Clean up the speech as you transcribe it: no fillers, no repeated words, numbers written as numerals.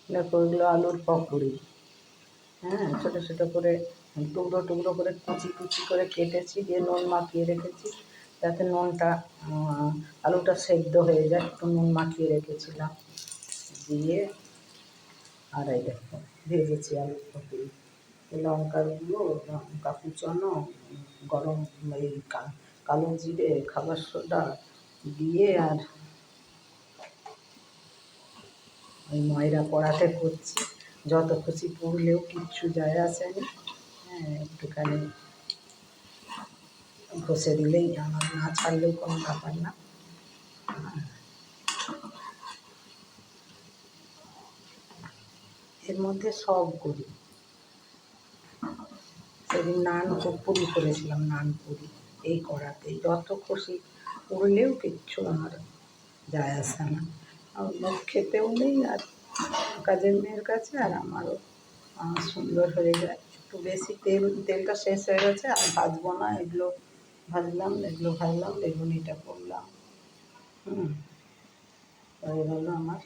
দেখো এগুলো আলুর পকোড়ি। হ্যাঁ, ছোটো ছোটো করে টুকরো টুকরো করে কুচি কুচি করে কেটেছি, দিয়ে নুন মাখিয়ে রেখেছি যাতে নুনটা আলুটা সেদ্ধ হয়ে যায়, একটু নুন মাখিয়ে রেখেছিলাম। দিয়ে আর এই দেখো ভেজেছি আলুর পকোড়ি, লঙ্কার গুঁড়ো, লঙ্কা কুচানো, গরম এই কালো জিরে, খাবার সোডা দিয়ে আর ওই ময়দা কড়াতে করছি। যত খুশি পুড়লেও কিচ্ছু যায় আসেনি। হ্যাঁ, একটুখানি ঘষে দিলেই আমার, না ছাড়লেও কোনো ব্যাপার না। এর মধ্যে সব করি। সেদিন নান পুরি করেছিলাম, নান পুরি এই কড়াতেই, যত খুশি পুড়লেও কিচ্ছু আমার যায় আসে না। লোক খেতেও নেই আর কাজের মেয়ের কাছে, আর আমারও সুন্দর হয়ে যায়। একটু বেশি তেলটা শেষ হয়ে গেছে, আর ভাজবো না। এগুলো ভাজলাম, বেগুনিটা করলাম। হয়ে গেল আমার